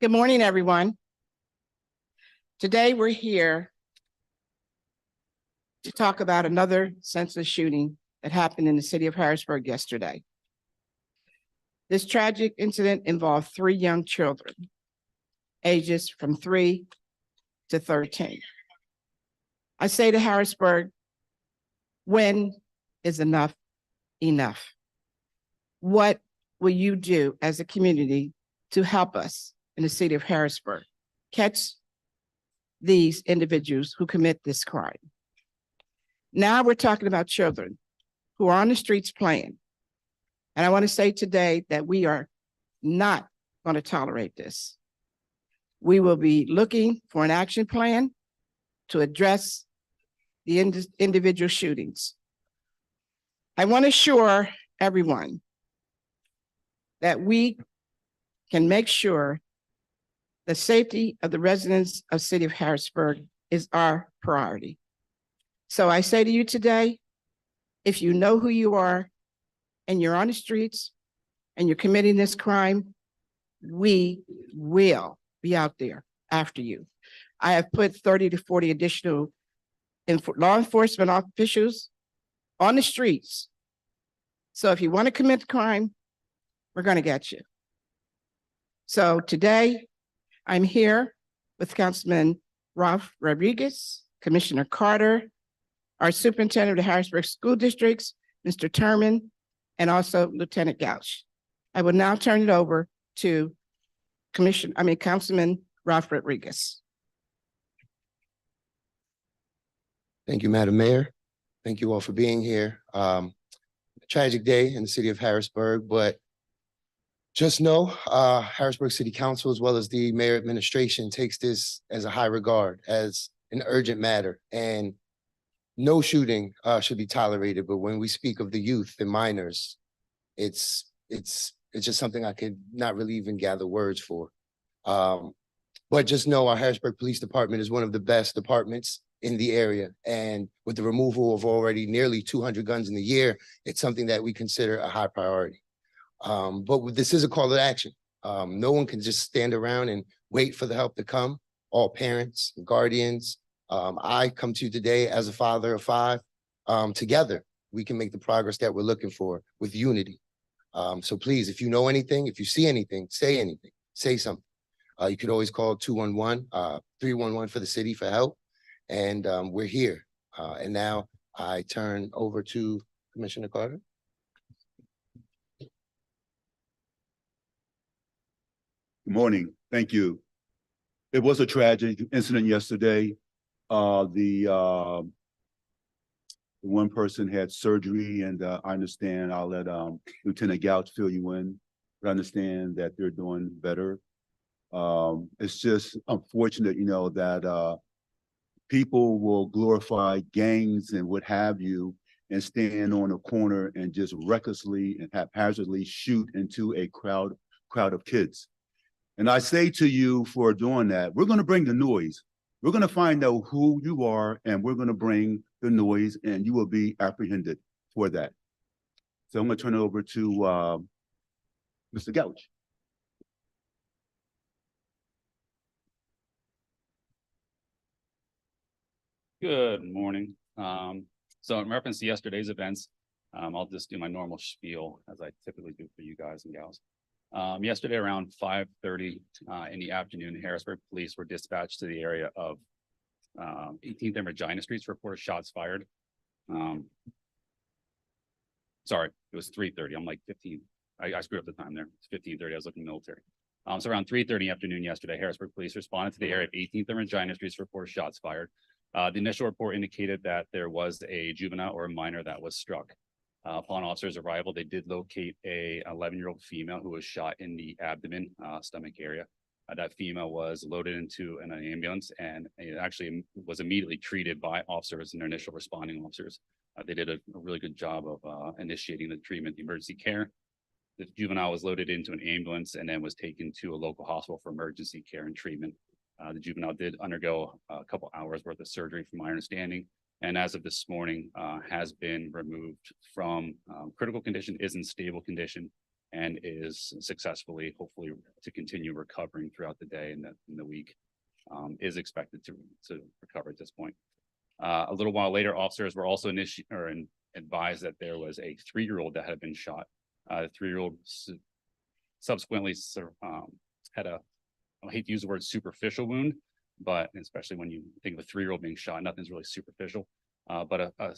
Good morning, everyone. Today we're here to talk about another senseless shooting that happened in the city of Harrisburg yesterday. This tragic incident involved 3 young children, ages from 3 to 13. I say to Harrisburg, when is enough enough? What will you do as a community to help us in the city of Harrisburg catch these individuals who commit this crime? Now we're talking about children who are on the streets playing. And I want to say today that we are not going to tolerate this. We will be looking for an action plan to address the individual shootings. I want to assure everyone that we can make sure the safety of the residents of the city of Harrisburg is our priority. So I say to you today, if you know who you are and you're on the streets and you're committing this crime, we will be out there after you. I have put 30 to 40 additional law enforcement officials on the streets. So if you want to commit the crime, we're going to get you. So today, I'm here with Councilman Ralph Rodriguez, Commissioner Carter, our Superintendent of the Harrisburg School Districts, Mr. Turman, and also Lieutenant Gouch. I will now turn it over to Councilman Ralph Rodriguez. Thank you, Madam Mayor. Thank you all for being here. A tragic day in the city of Harrisburg, but just know Harrisburg City Council, as well as the mayor administration, takes this as a high regard, as an urgent matter, and no shooting should be tolerated. But when we speak of the youth and minors, it's just something I could not really even gather words for. But just know our Harrisburg Police Department is one of the best departments in the area. And with the removal of already nearly 200 guns in the year, it's something that we consider a high priority. But this is a call to action. No one can just stand around and wait for the help to come. All parents, guardians, I come to you today as a father of 5. Together, we can make the progress that we're looking for with unity. So please, if you know anything, if you see anything, say something. You could always call 211, 311 for the city for help. And we're here. And now I turn over to Commissioner Carter. Good morning. Thank you. It was a tragic incident yesterday. The one person had surgery, and I understand. I'll let Lieutenant Gouch fill you in, but I understand that they're doing better. It's just unfortunate, that people will glorify gangs and what have you, and stand on a corner and just recklessly and haphazardly shoot into a crowd of kids. And I say to you, for doing that, we're going to bring the noise. We're going to find out who you are, and we're going to bring the noise, and you will be apprehended for that. So I'm going to turn it over to Mr. Gouch. Good morning. So in reference to yesterday's events, I'll just do my normal spiel as I typically do for you guys and gals. Yesterday around 5:30 in the afternoon, Harrisburg police were dispatched to the area of 18th and Regina Streets for a report of shots fired. Sorry, it was 3:30. I'm like 15. I screwed up the time there. It's 15:30. I was looking military. So around 3:30 afternoon yesterday, Harrisburg police responded to the area of 18th and Regina Streets for a report of shots fired. The initial report indicated that there was a juvenile or a minor that was struck. Upon officers' arrival, they did locate a 11-year-old female who was shot in the abdomen, stomach area. That female was loaded into an ambulance, and it actually was immediately treated by officers and their initial responding officers. They did a really good job of initiating the treatment, the emergency care. The juvenile was loaded into an ambulance and then was taken to a local hospital for emergency care and treatment. The juvenile did undergo a couple hours worth of surgery, from my understanding, and as of this morning has been removed from critical condition, is in stable condition, and is successfully, hopefully, to continue recovering throughout the day and in the week. Is expected to recover at this point. A little while later, officers were also advised that there was a 3-year-old that had been shot. The 3-year-old subsequently had a, I hate to use the word superficial wound, but especially when you think of a 3-year-old being shot, nothing's really superficial, but a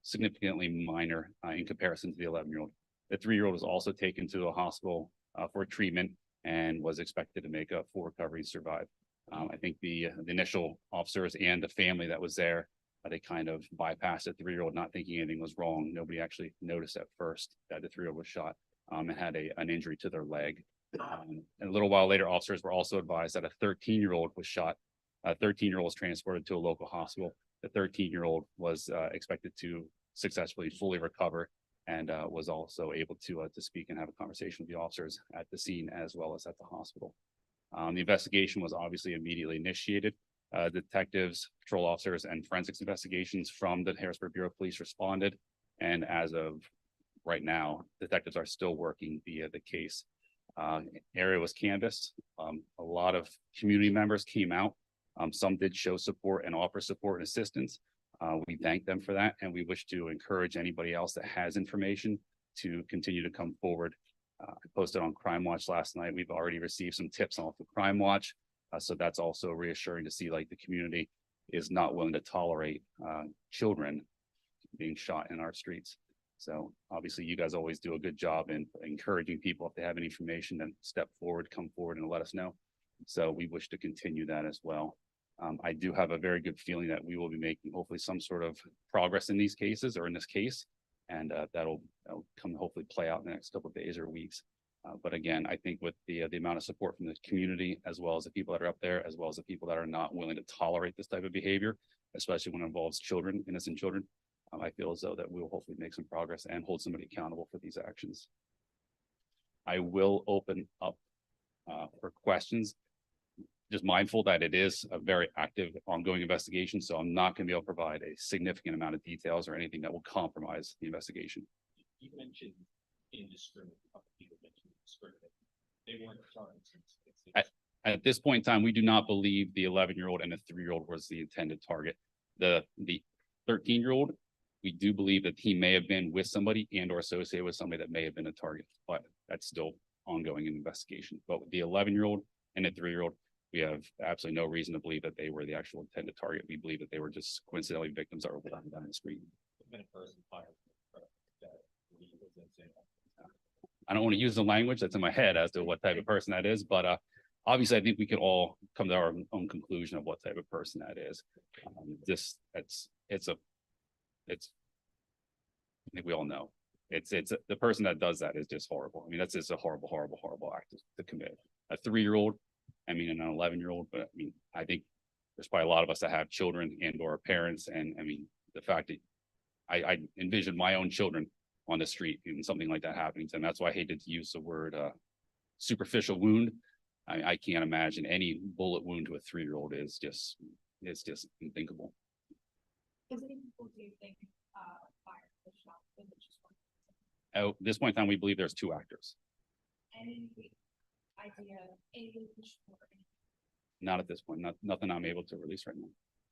significantly minor in comparison to the 11-year-old. The 3-year-old was also taken to a hospital for treatment and was expected to make a full recovery and survive. I think the initial officers and the family that was there, they kind of bypassed the 3-year-old, not thinking anything was wrong. Nobody actually noticed at first that the 3-year-old was shot and had an injury to their leg. And a little while later, officers were also advised that a 13-year-old was shot. A 13-year-old was transported to a local hospital. The 13-year-old was expected to successfully fully recover and was also able to speak and have a conversation with the officers at the scene as well as at the hospital. The investigation was obviously immediately initiated. Detectives, patrol officers, and forensics investigations from the Harrisburg Bureau of Police responded. And as of right now, detectives are still working the case. Area was canvassed. A lot of community members came out. Some did show support and offer support and assistance. We thank them for that, and we wish to encourage anybody else that has information to continue to come forward. I posted on Crime Watch last night. We've already received some tips off of Crime Watch. So that's also reassuring to see like the community is not willing to tolerate children being shot in our streets. So obviously you guys always do a good job in encouraging people if they have any information, then step forward, come forward and let us know. So we wish to continue that as well. I do have a very good feeling that we will be making hopefully some sort of progress in these cases or in this case. And that'll come hopefully play out in the next couple of days or weeks. But again, I think with the amount of support from the community, as well as the people that are up there, as well as the people that are not willing to tolerate this type of behavior, especially when it involves children, innocent children, I feel as though that we will hopefully make some progress and hold somebody accountable for these actions. I will open up for questions. Just mindful that it is a very active ongoing investigation, so I'm not going to be able to provide a significant amount of details or anything that will compromise the investigation. You mentioned indiscriminate. People mentioned indiscriminate. They weren't targets. At this point in time, we do not believe the 11-year-old and the 3-year-old was the intended target. The 13-year-old, we do believe that he may have been with somebody and or associated with somebody that may have been a target, but that's still ongoing in investigation. But with the 11-year-old and the 3-year-old, we have absolutely no reason to believe that they were the actual intended target. We believe that they were just coincidentally victims that were walking down the street. I don't want to use the language that's in my head as to what type of person that is, but obviously I think we could all come to our own conclusion of what type of person that is. I think we all know it's the person that does that is just horrible. I mean, that's just a horrible act to commit. A 3-year-old, I mean, and an 11-year-old, but I mean, I think there's probably a lot of us that have children and or parents. And I mean, the fact that I envision my own children on the street and something like that happening to them. That's why I hated to use the word superficial wound. I can't imagine any bullet wound to a 3-year-old it's just unthinkable. How many people do you think fired the shot? At this point in time, we believe there's 2 actors. Any idea, age or anything? Not at this point. Nothing I'm able to release right now.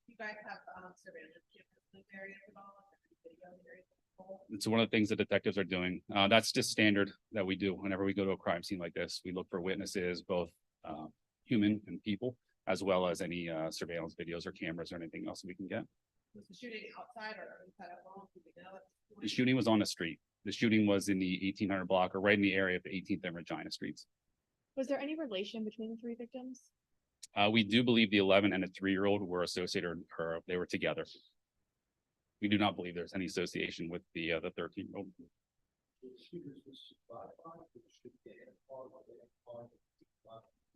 You guys have surveillance areas at all? Video areas? It's one of the things that detectives are doing. That's just standard that we do whenever we go to a crime scene like this. We look for witnesses, both human and people, as well as any surveillance videos or cameras or anything else we can get. Was the shooting outside or inside a home? Do we know at this point? The shooting was on the street. The shooting was in the 1800 block or right in the area of the 18th and Regina streets. Was there any relation between the 3 victims? We do believe the 11 and the 3-year-old were associated or they were together. We do not believe there's any association with the 13-year-old.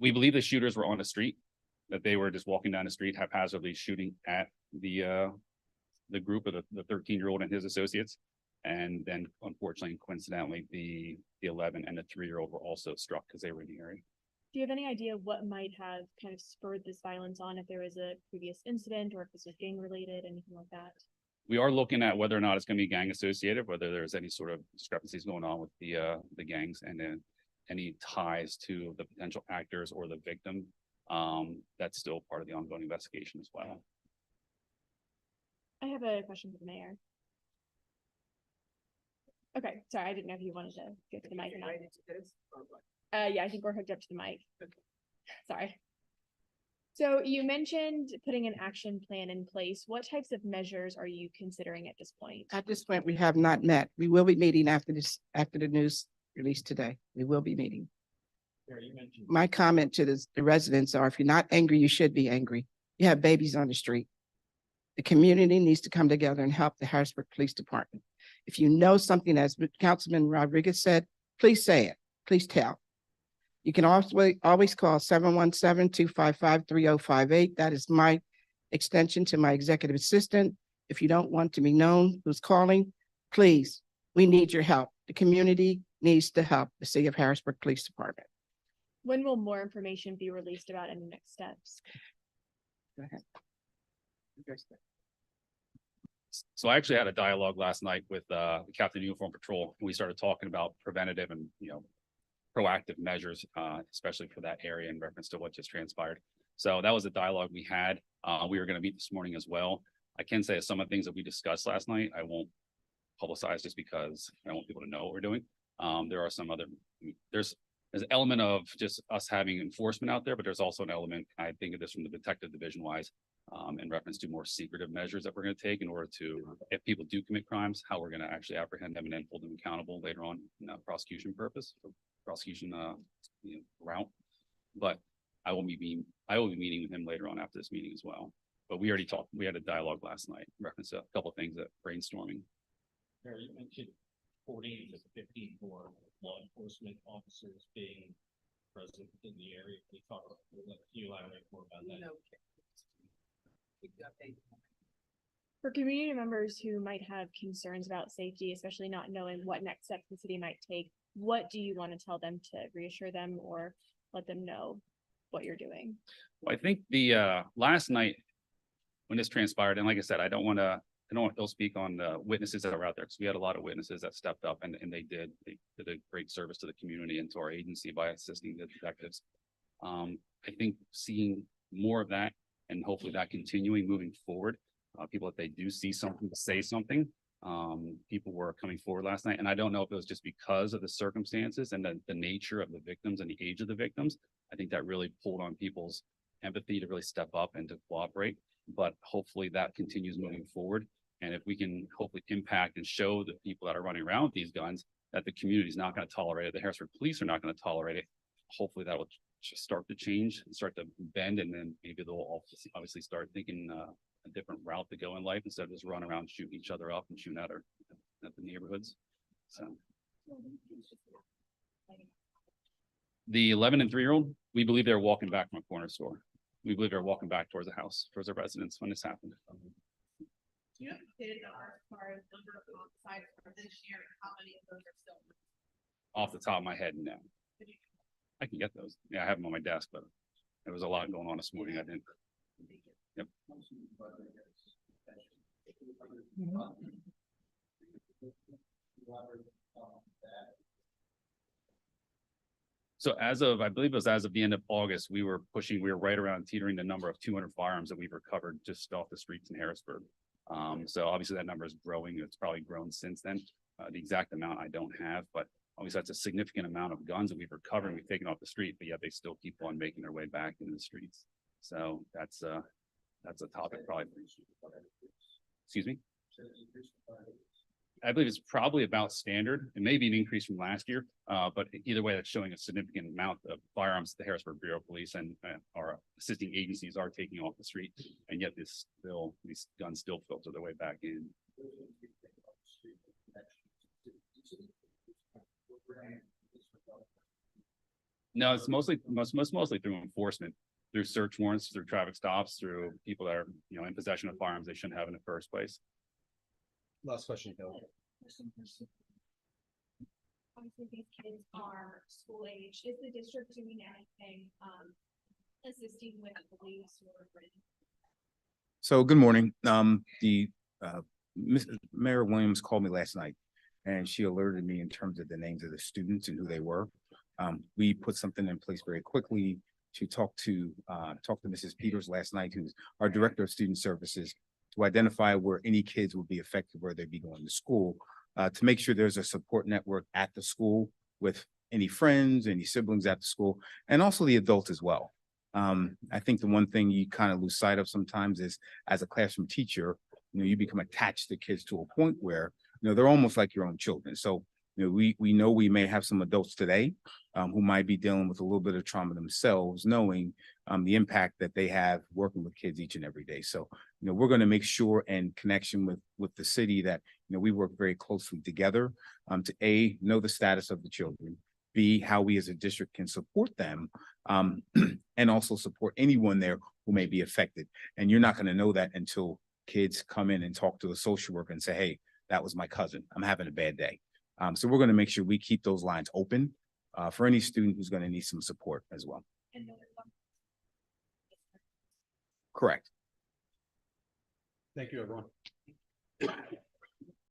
We believe the shooters were on the street, that they were just walking down the street haphazardly shooting at the group of the 13-year-old and his associates. And then unfortunately, coincidentally, the 11 and the 3-year-old were also struck because they were in the area. Do you have any idea what might have kind of spurred this violence on, if there was a previous incident or if this was gang related, anything like that? We are looking at whether or not it's going to be gang associated, whether there's any sort of discrepancies going on with the gangs. And then any ties to the potential actors or the victim. That's still part of the ongoing investigation as well. I have a question for the mayor. Okay, sorry, I didn't know if you wanted to get to the mic or not. Yeah, I think we're hooked up to the mic. Sorry. So you mentioned putting an action plan in place. What types of measures are you considering at this point? At this point, we have not met. We will be meeting after the news release today. We will be meeting. Mayor, you mentioned. My comment to the residents are, if you're not angry, you should be angry. You have babies on the street. The community needs to come together and help the Harrisburg Police Department. If you know something, as Councilman Rodriguez said, please say it. Please tell. You can always call 717-255-3058. That is my extension to my executive assistant. If you don't want to be known who's calling, please, we need your help. The community needs to help the City of Harrisburg Police Department. When will more information be released about any next steps? Go ahead. So I actually had a dialogue last night with the Captain of Uniform Patrol. We started talking about preventative and, proactive measures, especially for that area in reference to what just transpired. So that was a dialogue we had. We were going to meet this morning as well. I can say some of the things that we discussed last night, I won't publicize just because I want people to know what we're doing. There are some other, there's an element of just us having enforcement out there, but there's also an element, I think of this from the detective division wise, in reference to more secretive measures that we're going to take in order to, if people do commit crimes, how we're going to actually apprehend them and then hold them accountable later on in a prosecution purpose, prosecution route. But I will be meeting with him later on after this meeting as well. But we already talked, we had a dialogue last night, in reference to a couple of things that brainstorming. Mayor, you mentioned 14 to 50 more law enforcement officers being present in the area. Can you talk about, can you elaborate more about that? For community members who might have concerns about safety, especially not knowing what next steps the city might take, what do you want to tell them to reassure them or let them know what you're doing? Well, I think the last night when this transpired, and like I said, I don't want to speak on the witnesses that are out there, because we had a lot of witnesses that stepped up and they did a great service to the community and to our agency by assisting the detectives. I think seeing more of that and hopefully that continuing moving forward, people, if they do see something, to say something. People were coming forward last night, and I don't know if it was just because of the circumstances and the nature of the victims and the age of the victims. I think that really pulled on people's empathy to really step up and to cooperate. But hopefully that continues moving forward. And if we can hopefully impact and show the people that are running around with these guns that the community is not going to tolerate it, the Harrisburg police are not going to tolerate it, hopefully that will just start to change and start to bend, and then maybe they'll obviously start thinking a different route to go in life instead of just run around shooting each other up and shooting at the neighborhoods. So the 11 and 3-year-old, we believe they're walking back from a corner store. We believe they're walking back towards the house, towards their residence when this happened. Do you have data as far as number of homicides for this year and how many of those are still? Off the top of my head, no. I can get those. Yeah, I have them on my desk, but there was a lot going on this morning. I didn't. Yep. So as of, I believe it was as of the end of August, we were right around teetering the number of 200 firearms that we've recovered just off the streets in Harrisburg. So obviously that number is growing. It's probably grown since then. The exact amount I don't have, but obviously that's a significant amount of guns that we've recovered and we've taken off the street, but yet they still keep on making their way back into the streets. So that's a topic probably. Excuse me? I believe it's probably about standard. It may be an increase from last year, but either way, that's showing a significant amount of firearms the Harrisburg Bureau of Police and our assisting agencies are taking off the street, and yet these guns still filter their way back in. No, it's mostly through enforcement, through search warrants, through traffic stops, through people that are in possession of firearms they shouldn't have in the first place. Last question, Bill. Obviously, these kids are school age. Is the district doing anything, assisting with police or? So good morning. Mayor Williams called me last night and she alerted me in terms of the names of the students and who they were. We put something in place very quickly to talk to Mrs. Peters last night, who's our Director of Student Services, to identify where any kids would be affected, where they'd be going to school, to make sure there's a support network at the school with any friends, any siblings at the school, and also the adults as well. I think the one thing you kind of lose sight of sometimes is, as a classroom teacher, you become attached to kids to a point where, they're almost like your own children. So, we know we may have some adults today who might be dealing with a little bit of trauma themselves, knowing the impact that they have working with kids each and every day. So, we're going to make sure, in connection with the city, that, we work very closely together to A, know the status of the children, B, how we as a district can support them, and also support anyone there who may be affected. And you're not going to know that until kids come in and talk to a social worker and say, hey, that was my cousin, I'm having a bad day. So we're going to make sure we keep those lines open for any student who's going to need some support as well. Correct. Thank you, everyone.